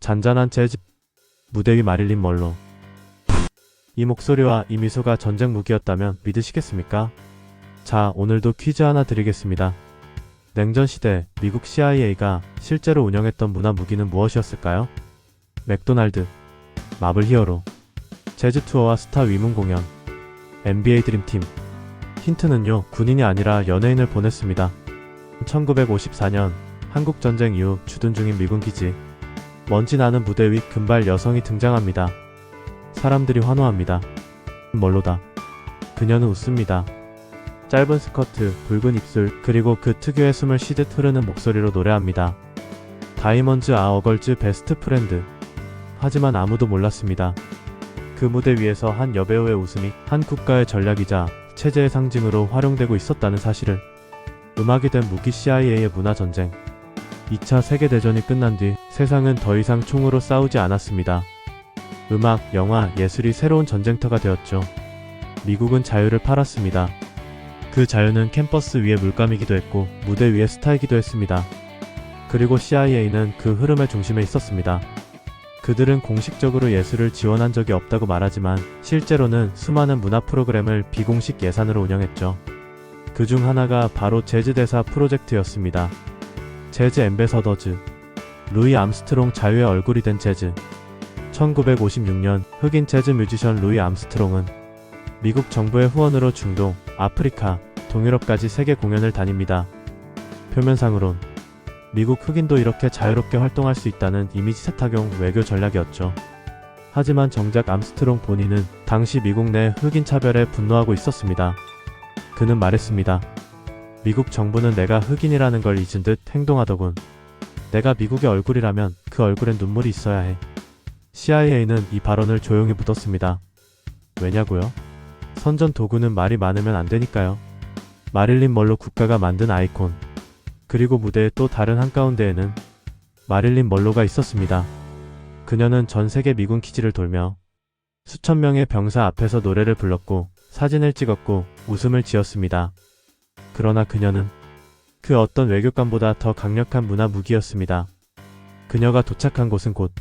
잔잔한 재즈, 무대 위 마릴린 먼로. 이 목소리와 이 미소가 전쟁 무기였다면 믿으시겠습니까? 자, 오늘도 퀴즈 하나 드리겠습니다. 냉전 시대 미국 CIA가 실제로 운영했던 문화 무기는 무엇이었을까요? 맥도날드, 마블 히어로, 재즈 투어와 스타 위문 공연, NBA 드림팀. 힌트는요, 군인이 아니라 연예인을 보냈습니다. 1954년 한국전쟁 이후 주둔 중인 미군 기지. 먼지 나는 무대 위 금발 여성이 등장합니다. 사람들이 환호합니다. 멀로다. 그녀는 웃습니다. 짧은 스커트, 붉은 입술, 그리고 그 특유의 숨을 쉬듯 흐르는 목소리로 노래합니다. 다이먼즈 아 어걸즈 베스트 프렌드. 하지만 아무도 몰랐습니다. 그 무대 위에서 한 여배우의 웃음이 한 국가의 전략이자 체제의 상징으로 활용되고 있었다는 사실을. 음악이 된 무기 CIA의 문화전쟁. 2차 세계대전이 끝난 뒤 세상은 더 이상 총으로 싸우지 않았습니다. 음악, 영화, 예술이 새로운 전쟁터가 되었죠. 미국은 자유를 팔았습니다. 그 자유는 캠퍼스 위의 물감이기도 했고 무대 위의 스타이기도 했습니다. 그리고 CIA는 그 흐름의 중심에 있었습니다. 그들은 공식적으로 예술을 지원한 적이 없다고 말하지만 실제로는 수많은 문화 프로그램을 비공식 예산으로 운영했죠. 그 중 하나가 바로 재즈 대사 프로젝트였습니다. 재즈 앰베서더즈. 루이 암스트롱 자유의 얼굴이 된 재즈. 1956년 흑인 재즈 뮤지션 루이 암스트롱은 미국 정부의 후원으로 중동, 아프리카, 동유럽까지 세계 공연을 다닙니다. 표면상으론 미국 흑인도 이렇게 자유롭게 활동할 수 있다는 이미지 세탁용 외교 전략이었죠. 하지만 정작 암스트롱 본인은 당시 미국 내 흑인 차별에 분노하고 있었습니다. 그는 말했습니다. 미국 정부는 내가 흑인이라는 걸 잊은 듯 행동하더군. 내가 미국의 얼굴이라면 그 얼굴엔 눈물이 있어야 해. CIA는 이 발언을 조용히 묻었습니다. 왜냐고요? 선전 도구는 말이 많으면 안 되니까요. 마릴린 먼로 국가가 만든 아이콘. 그리고 무대의 또 다른 한가운데에는 마릴린 먼로가 있었습니다. 그녀는 전 세계 미군 기지를 돌며 수천 명의 병사 앞에서 노래를 불렀고 사진을 찍었고 웃음을 지었습니다. 그러나 그녀는 그 어떤 외교관보다 더 강력한 문화 무기였습니다. 그녀가 도착한 곳은 곧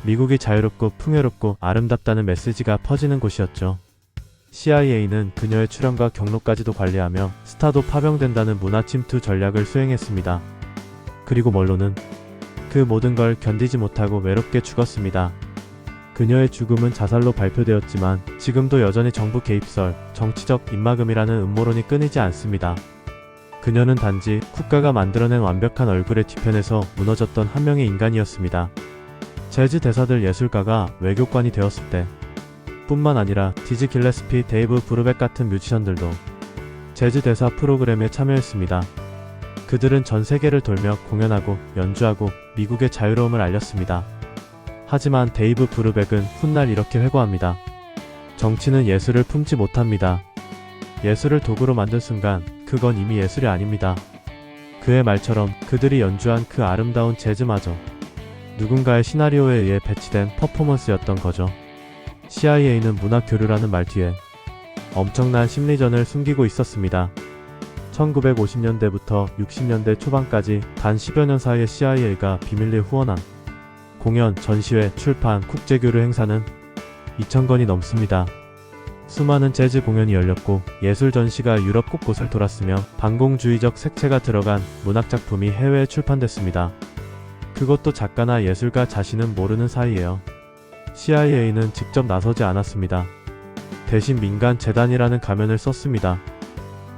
미국이 자유롭고 풍요롭고 아름답다는 메시지가 퍼지는 곳이었죠. CIA는 그녀의 출연과 경로까지도 관리하며 스타도 파병된다는 문화 침투 전략을 수행했습니다. 그리고 먼로는 그 모든 걸 견디지 못하고 외롭게 죽었습니다. 그녀의 죽음은 자살로 발표되었지만 지금도 여전히 정부 개입설, 정치적 입막음이라는 음모론이 끊이지 않습니다. 그녀는 단지 국가가 만들어낸 완벽한 얼굴의 뒤편에서 무너졌던 한 명의 인간이었습니다. 재즈 대사들 예술가가 외교관이 되었을 때 뿐만 아니라 디지 길레스피, 데이브 브루백 같은 뮤지션들도 재즈 대사 프로그램에 참여했습니다. 그들은 전 세계를 돌며 공연하고 연주하고 미국의 자유로움을 알렸습니다. 하지만 데이브 브루백은 훗날 이렇게 회고합니다. 정치는 예술을 품지 못합니다. 예술을 도구로 만든 순간 그건 이미 예술이 아닙니다. 그의 말처럼 그들이 연주한 그 아름다운 재즈마저 누군가의 시나리오에 의해 배치된 퍼포먼스였던 거죠. CIA는 문화교류라는 말 뒤에 엄청난 심리전을 숨기고 있었습니다. 1950년대부터 60년대 초반까지 단 10여 년 사이에 CIA가 비밀리에 후원한 공연, 전시회, 출판, 국제교류 행사는 2,000건이 넘습니다. 수많은 재즈 공연이 열렸고 예술 전시가 유럽 곳곳을 돌았으며 반공주의적 색채가 들어간 문학작품이 해외에 출판됐습니다. 그것도 작가나 예술가 자신은 모르는 사이에요. CIA는 직접 나서지 않았습니다. 대신 민간 재단이라는 가면을 썼습니다.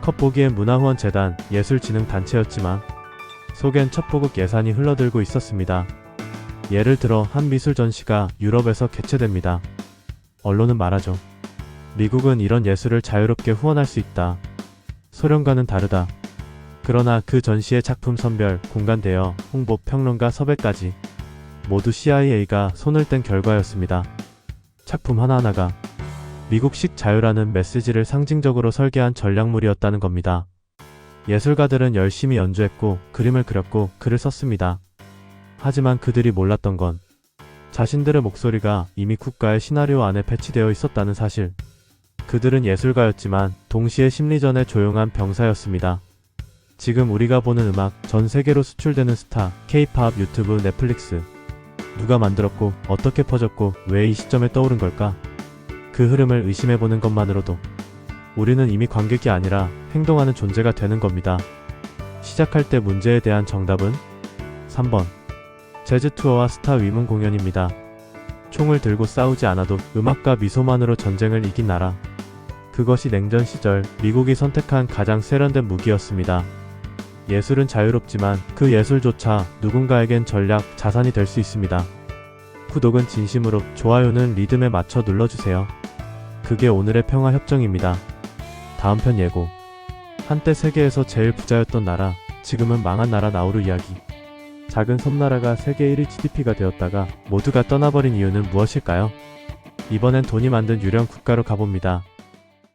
겉보기엔 문화후원재단, 예술진흥단체였지만 속엔 첩보국 예산이 흘러들고 있었습니다. 예를 들어 한 미술 전시가 유럽에서 개최됩니다. 언론은 말하죠. 미국은 이런 예술을 자유롭게 후원할 수 있다. 소련과는 다르다. 그러나 그 전시의 작품 선별, 공간 대여, 홍보, 평론가 섭외까지 모두 CIA가 손을 뗀 결과였습니다. 작품 하나하나가 미국식 자유라는 메시지를 상징적으로 설계한 전략물이었다는 겁니다. 예술가들은 열심히 연주했고 그림을 그렸고 글을 썼습니다. 하지만 그들이 몰랐던 건 자신들의 목소리가 이미 국가의 시나리오 안에 배치되어 있었다는 사실. 그들은 예술가였지만 동시에 심리전의 조용한 병사였습니다. 지금 우리가 보는 음악, 전 세계로 수출되는 스타, K-팝, 유튜브, 넷플릭스, 누가 만들었고 어떻게 퍼졌고 왜 이 시점에 떠오른 걸까? 그 흐름을 의심해보는 것만으로도 우리는 이미 관객이 아니라 행동하는 존재가 되는 겁니다. 시작할 때 문제에 대한 정답은 3번 재즈 투어와 스타 위문 공연입니다. 총을 들고 싸우지 않아도 음악과 미소만으로 전쟁을 이긴 나라. 그것이 냉전 시절 미국이 선택한 가장 세련된 무기였습니다. 예술은 자유롭지만 그 예술조차 누군가에겐 전략, 자산이 될 수 있습니다. 구독은 진심으로, 좋아요는 리듬에 맞춰 눌러주세요. 그게 오늘의 평화협정입니다. 다음 편 예고. 한때 세계에서 제일 부자였던 나라, 지금은 망한 나라 나우루 이야기. 작은 섬나라가 세계 1위 GDP가 되었다가 모두가 떠나버린 이유는 무엇일까요? 이번엔 돈이 만든 유령 국가로 가봅니다.